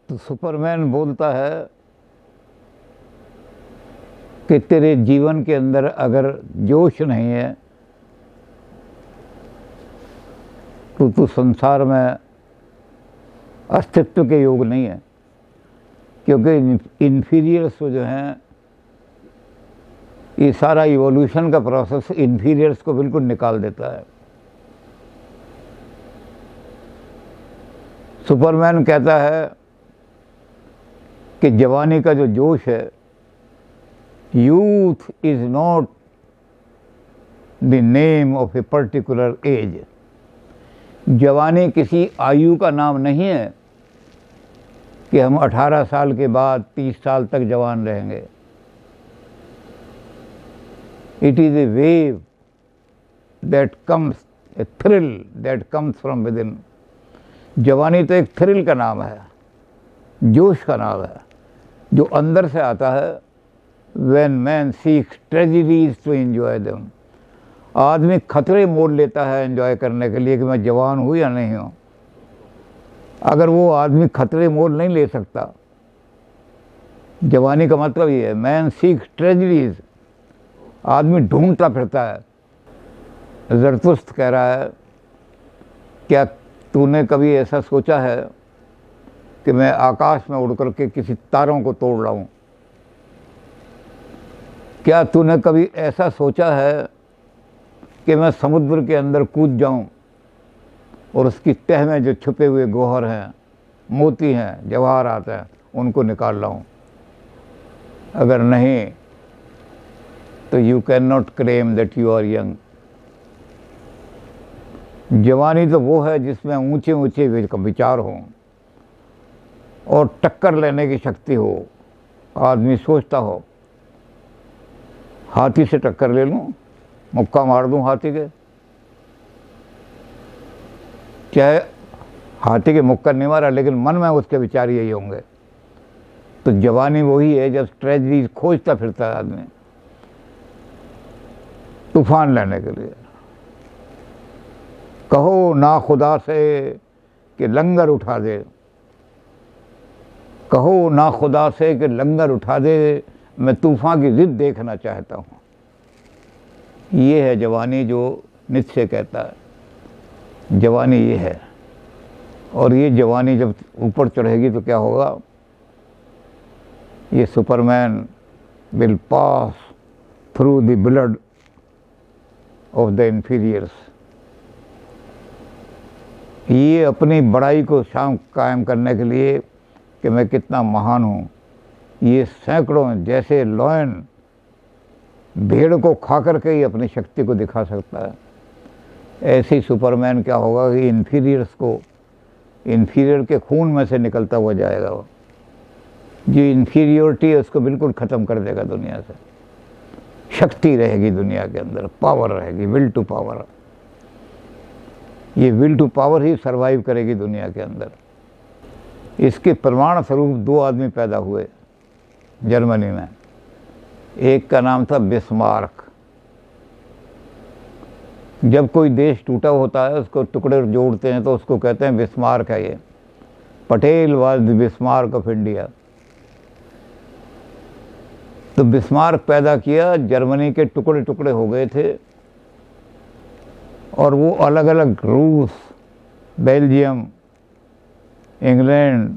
तो सुपरमैन बोलता है कि तेरे जीवन के अंदर अगर जोश नहीं है तो तू संसार में अस्तित्व के योग नहीं है, क्योंकि इन्फीरियर्स जो हैं, ये सारा इवोल्यूशन का प्रोसेस इन्फीरियर्स को बिल्कुल निकाल देता है। सुपरमैन कहता है कि जवानी का जो जोश है, youth is not the name of a particular age. जवानी किसी आयु का नाम नहीं है कि हम 18 साल के बाद 30 साल तक जवान रहेंगे। It is a wave that comes, A thrill that comes from with in. जवानी तो एक थ्रिल का नाम है, जोश का नाम है, जो अंदर से आता है। When man seeks tragedies to enjoy them, आदमी खतरे मोल लेता है एंजॉय करने के लिए कि मैं जवान हूँ या नहीं हूँ। अगर वो आदमी खतरे मोल नहीं ले सकता, जवानी का मतलब ये है, मैन सीक्स ट्रेजेडीज, आदमी ढूंढता फिरता है। ज़रतुस्त कह रहा है, क्या तूने कभी ऐसा सोचा है कि मैं आकाश में उड़ करके किसी तारों को तोड़ लाऊं? क्या तूने कभी ऐसा सोचा है कि मैं समुद्र के अंदर कूद जाऊं और उसकी तह में जो छुपे हुए गौहर हैं, मोती हैं, जवाहरात हैं, उनको निकाल लाऊं? अगर नहीं तो you can not claim that you are young. जवानी तो वो है जिसमें ऊंचे ऊंचे विचार हों और टक्कर लेने की शक्ति हो। आदमी सोचता हो, हाथी से टक्कर ले लूं, मुक्का मार दूं हाथी के, चाहे हाथी के मुक्का नहीं मारा लेकिन मन में उसके विचार यही होंगे। तो जवानी वही है जब ट्रेजेडी खोजता फिरता है आदमी तूफान लेने के लिए। कहो ना खुदा से कि लंगर उठा दे, कहो ना खुदा से कि लंगर उठा दे, मैं तूफान की जिद देखना चाहता हूँ। ये है जवानी जो नित्शे कहता है, जवानी ये है। और ये जवानी जब ऊपर चढ़ेगी तो क्या होगा? ये superman will pass through the blood of the inferiors. ये अपनी बड़ाई को कायम करने के लिए कि मैं कितना महान हूँ, ये सैकड़ों जैसे लॉयन भेड़ को खा करके ही अपनी शक्ति को दिखा सकता है। ऐसे ही सुपरमैन क्या होगा कि इन्फीरियर्स को, इन्फीरियर के खून में से निकलता हुआ जाएगा। वो जो इन्फीरियोरिटी है उसको बिल्कुल ख़त्म कर देगा दुनिया से। शक्ति रहेगी दुनिया के अंदर, पावर रहेगी, विल टू पावर। ये विल टू पावर ही सरवाइव करेगी दुनिया के अंदर। इसके प्रमाण स्वरूप 2 आदमी पैदा हुए जर्मनी में। एक का नाम था बिस्मार्क। जब कोई देश टूटा होता है उसको टुकड़े जोड़ते हैं तो उसको कहते हैं बिस्मार्क है ये। Patel was the Bismarck of India. तो बिस्मार्क पैदा किया, जर्मनी के टुकड़े टुकड़े हो गए थे और वो अलग अलग रूस, बेल्जियम, इंग्लैंड,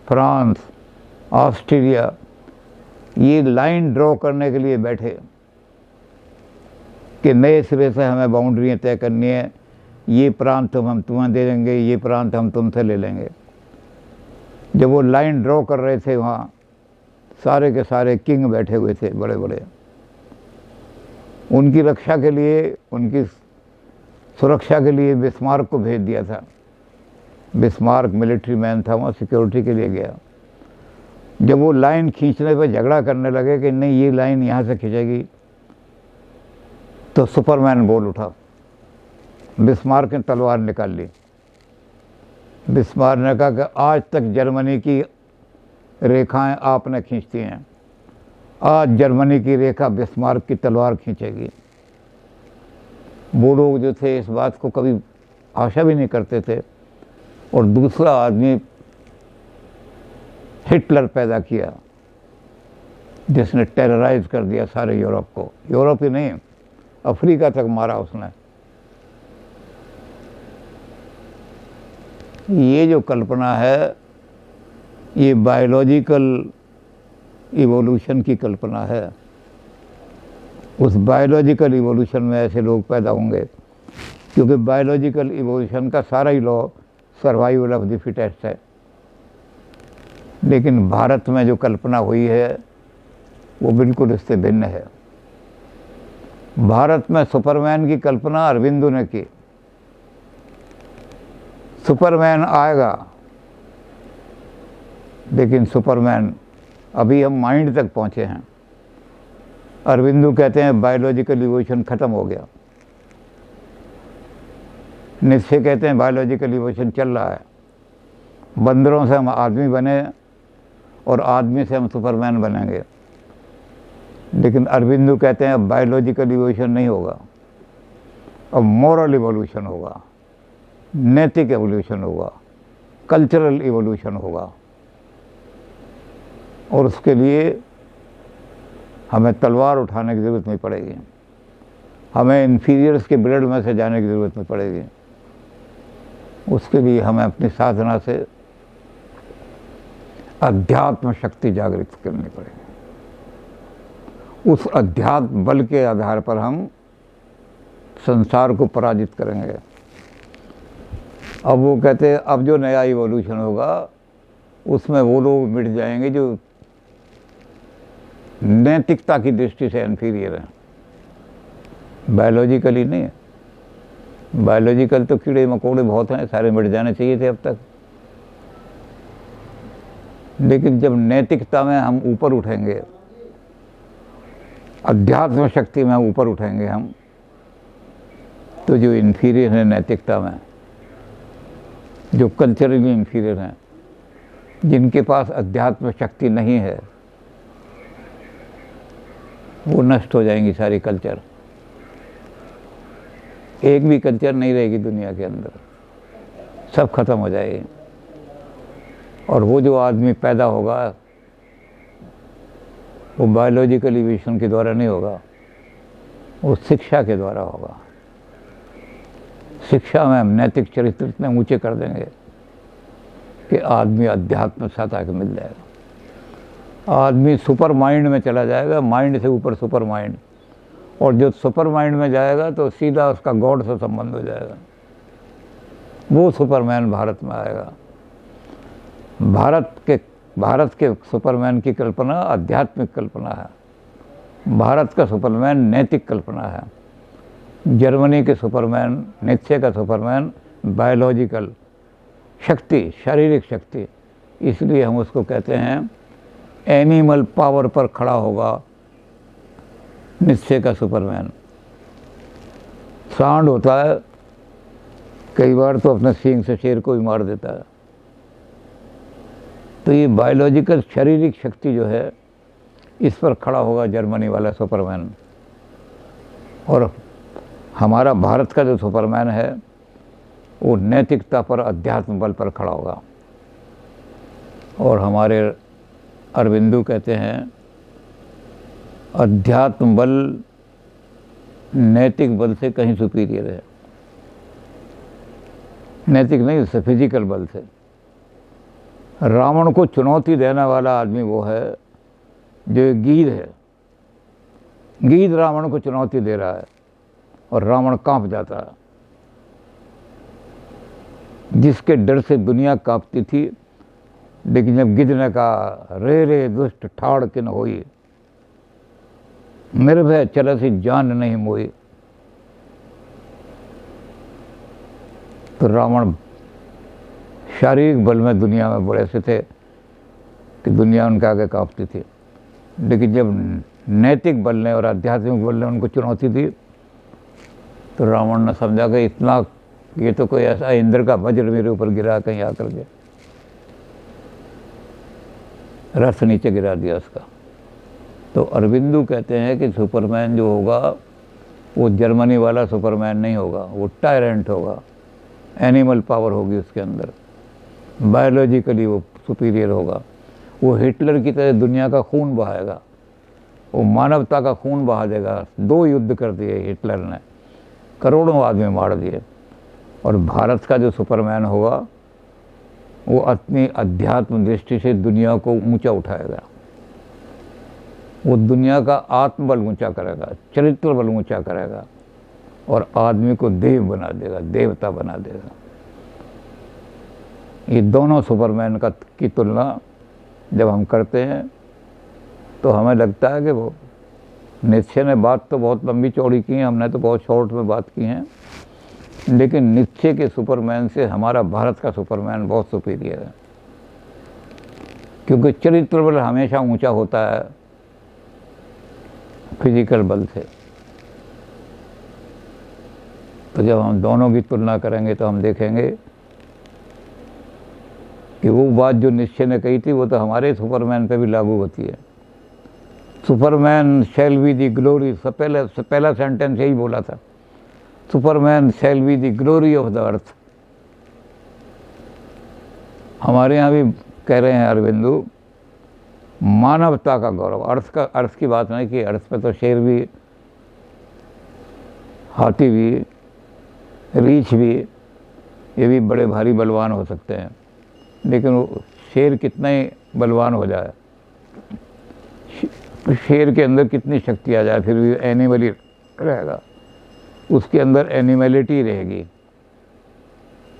फ्रांस, ऑस्ट्रेलिया, ये लाइन ड्रॉ करने के लिए बैठे कि नए सिरे से हमें बाउंड्रियाँ तय करनी है। ये प्रांत हम तुम्हें दे देंगे, ये प्रांत हम तुमसे ले लेंगे। जब वो लाइन ड्रॉ कर रहे थे वहाँ सारे के सारे किंग बैठे हुए थे, बड़े बड़े। उनकी रक्षा के लिए, उनकी सुरक्षा के लिए बिस्मार्क को भेज दिया था। बिस्मार्क मिलिट्री मैन था, वहाँ सिक्योरिटी के लिए गया। जब वो लाइन खींचने पर झगड़ा करने लगे कि नहीं ये लाइन यहाँ से खींचेगी, तो सुपरमैन बोल उठा। बिस्मार्क ने तलवार निकाल ली। बिस्मार्क ने कहा कि आज तक जर्मनी की रेखाएं आपने खींचती हैं, आज जर्मनी की रेखा बिस्मार्क की तलवार खींचेगी। वो लोग जो थे इस बात को कभी आशा भी नहीं करते थे। और दूसरा आदमी हिटलर पैदा किया, जिसने टेरराइज कर दिया सारे यूरोप को। यूरोप ही नहीं, अफ्रीका तक मारा उसने। ये जो कल्पना है, ये बायोलॉजिकल इवोल्यूशन की कल्पना है। उस बायोलॉजिकल इवोल्यूशन में ऐसे लोग पैदा होंगे, क्योंकि बायोलॉजिकल इवोल्यूशन का सारा ही law survival of the fittest है। लेकिन भारत में जो कल्पना हुई है वो बिल्कुल इससे भिन्न है। भारत में सुपरमैन की कल्पना अरविंदो ने की। सुपरमैन आएगा, लेकिन सुपरमैन अभी हम माइंड तक पहुंचे हैं। अरविंदो कहते हैं बायोलॉजिकल इवोल्यूशन खत्म हो गया। निश्चय कहते हैं बायोलॉजिकल इवोल्यूशन चल रहा है। बंदरों से हम आदमी बने और आदमी से हम सुपरमैन बनेंगे। लेकिन अरविंदो कहते हैं अब बायोलॉजिकल इवोल्यूशन नहीं होगा, अब मॉरल इवोल्यूशन होगा, नैतिक एवोल्यूशन होगा, कल्चरल इवोल्यूशन होगा। और उसके लिए हमें तलवार उठाने की ज़रूरत नहीं पड़ेगी, हमें इन्फीरियर्स के ब्लड में से जाने की ज़रूरत नहीं पड़ेगी। उसके लिए हमें अपनी साधना से अध्यात्म शक्ति जागृत करनी पड़ेगी। उस अध्यात्म बल के आधार पर हम संसार को पराजित करेंगे। अब वो कहते हैं अब जो नया इवोल्यूशन होगा उसमें वो लोग मिट जाएंगे जो नैतिकता की दृष्टि से इन्फीरियर हैं, बायोलॉजिकली नहीं है। बायोलॉजिकल तो कीड़े मकोड़े बहुत हैं, सारे मिट जाने चाहिए थे अब तक। लेकिन जब नैतिकता में हम ऊपर उठेंगे, अध्यात्म शक्ति में ऊपर उठेंगे हम, तो जो इन्फीरियर हैं नैतिकता में, जो कल्चरली इन्फीरियर हैं, जिनके पास अध्यात्म शक्ति नहीं है, वो नष्ट हो जाएंगी सारी कल्चर। एक भी कल्चर नहीं रहेगी दुनिया के अंदर, सब खत्म हो जाएगी। और वो जो आदमी पैदा होगा वो बायोलॉजिकल इवोल्यूशन के द्वारा नहीं होगा, वो शिक्षा के द्वारा होगा। शिक्षा में हम नैतिक चरित्र इतने ऊंचे कर देंगे कि आदमी अध्यात्म साथ आके मिल जाएगा। आदमी सुपर माइंड में चला जाएगा, माइंड से ऊपर सुपर माइंड, और जो सुपर माइंड में जाएगा तो सीधा उसका गॉड से संबंध हो जाएगा। वो सुपरमैन भारत में आएगा। भारत के सुपरमैन की कल्पना आध्यात्मिक कल्पना है। भारत का सुपरमैन नैतिक कल्पना है। जर्मनी के सुपरमैन, नीत्शे का सुपरमैन बायोलॉजिकल शक्ति, शारीरिक शक्ति, इसलिए हम उसको कहते हैं एनिमल पावर पर खड़ा होगा नीत्शे का सुपरमैन। सांड होता है, कई बार तो अपने सींग से शेर को भी मार देता है। तो ये बायोलॉजिकल शारीरिक शक्ति जो है, इस पर खड़ा होगा जर्मनी वाला सुपरमैन। और हमारा भारत का जो सुपरमैन है वो नैतिकता पर, अध्यात्म बल पर खड़ा होगा। और हमारे अरविंदो कहते हैं अध्यात्म बल नैतिक बल से कहीं सुपीरियर है। नैतिक नहीं, उससे फिजिकल बल से। रावण को चुनौती देने वाला आदमी वो है जो एक गीध है। गीध रावण को चुनौती दे रहा है और रावण कांप जाता है। जिसके डर से दुनिया कांपती थी, लेकिन जब गिद्ध ने कहा रे रे दुष्ट ठाड़ किन होई, निर्भय चलसी जान नहीं मोई, तो रावण शारीरिक बल में दुनिया में बड़े से थे कि दुनिया उनके आगे कांपती थी। लेकिन जब नैतिक बल ने और आध्यात्मिक बल ने उनको चुनौती दी, तो रावण ने समझा कि इतना, ये तो कोई ऐसा इंद्र का वज्र मेरे ऊपर गिरा कहीं आकर के, रथ नीचे गिरा दिया उसका। तो अरविंदो कहते हैं कि सुपरमैन जो होगा वो जर्मनी वाला सुपरमैन नहीं होगा, वो टायरेंट होगा। एनिमल पावर होगी उसके अंदर, बायोलॉजिकली वो सुपीरियर होगा। वो हिटलर की तरह दुनिया का खून बहाएगा, वो मानवता का खून बहा देगा। 2 युद्ध कर दिए हिटलर ने, करोड़ों आदमी मार दिए। और भारत का जो सुपरमैन होगा वो अपनी अध्यात्म दृष्टि से दुनिया को ऊंचा उठाएगा। वो दुनिया का आत्मबल ऊंचा करेगा, चरित्र बल ऊंचा करेगा और आदमी को देव बना देगा, देवता बना देगा। ये दोनों सुपरमैन की तुलना जब हम करते हैं तो हमें लगता है कि वो नीत्शे ने बात तो बहुत लंबी चौड़ी की है, हमने तो बहुत शॉर्ट में बात की है, लेकिन नीत्शे के सुपरमैन से हमारा भारत का सुपरमैन बहुत सुपीरियर है, क्योंकि चरित्र बल हमेशा ऊंचा होता है फिजिकल बल से। तो जब हम दोनों की तुलना करेंगे तो हम देखेंगे कि वो बात जो नीत्शे ने कही थी वो तो हमारे सुपरमैन पे भी लागू होती है। Superman shall be the glory, पहला सेंटेंस यही बोला था, Superman shall be the glory of the earth. हमारे यहाँ भी कह रहे हैं अरविंदो, मानवता का गौरव। अर्थ की बात नहीं की, अर्थ पे तो शेर भी, हाथी भी, रीछ भी, ये भी बड़े भारी बलवान हो सकते हैं, लेकिन वो शेर कितना ही बलवान हो जाए, शेर के अंदर कितनी शक्ति आ जाए, फिर भी एनिमल ही रहेगा, उसके अंदर एनिमलिटी रहेगी,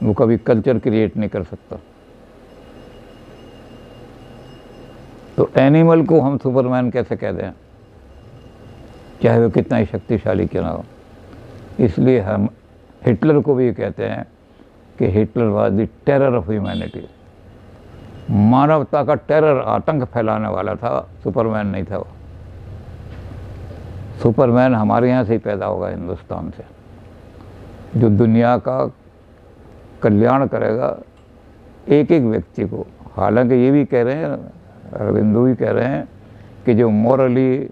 वो कभी कल्चर क्रिएट नहीं कर सकता। तो एनिमल को हम सुपरमैन कैसे कह दें, चाहे वो कितना ही शक्तिशाली क्यों ना हो। इसलिए हम हिटलर को भी कहते हैं कि Hitler was the terror of humanity, मानवता का टेरर, आतंक फैलाने वाला था, सुपरमैन नहीं था वो। सुपरमैन हमारे यहाँ से ही पैदा होगा, हिंदुस्तान से, जो दुनिया का कल्याण करेगा एक एक व्यक्ति को। हालांकि ये भी कह रहे हैं, अरविंदो भी कह रहे हैं कि जो मॉरली,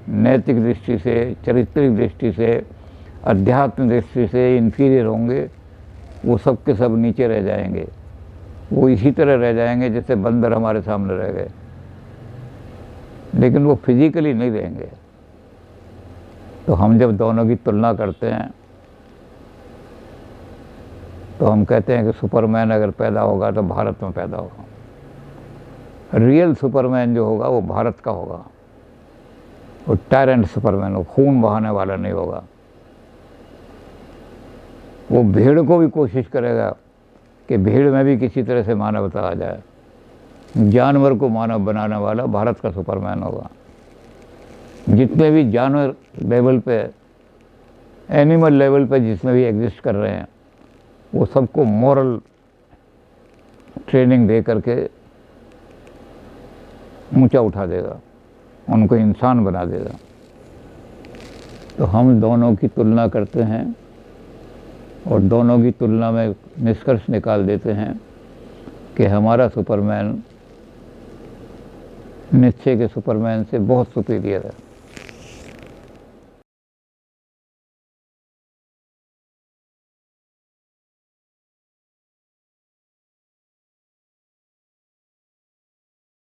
नैतिक दृष्टि से, चारित्रिक दृष्टि से, अध्यात्म दृष्टि से इन्फीरियर होंगे, वो सब के सब नीचे रह जाएंगे, वो इसी तरह रह जाएंगे जैसे बंदर हमारे सामने रह गए, लेकिन वो फिजिकली नहीं रहेंगे। तो हम जब दोनों की तुलना करते हैं तो हम कहते हैं कि सुपरमैन अगर पैदा होगा तो भारत में पैदा होगा। रियल सुपरमैन जो होगा वो भारत का होगा, वो टायरेंट सुपरमैन, वो खून बहाने वाला नहीं होगा। वो भीड़ को भी कोशिश करेगा कि भीड़ में भी किसी तरह से मानवता आ जाए। जानवर को मानव बनाने वाला भारत का सुपरमैन होगा। जितने भी जानवर लेवल पे, एनिमल लेवल पे जितने भी एग्जिस्ट कर रहे हैं, वो सबको मॉरल ट्रेनिंग दे करके ऊंचा उठा देगा, उनको इंसान बना देगा। तो हम दोनों की तुलना करते हैं और दोनों की तुलना में निष्कर्ष निकाल देते हैं कि हमारा सुपरमैन नीत्शे के सुपरमैन से बहुत सुपीरियर है।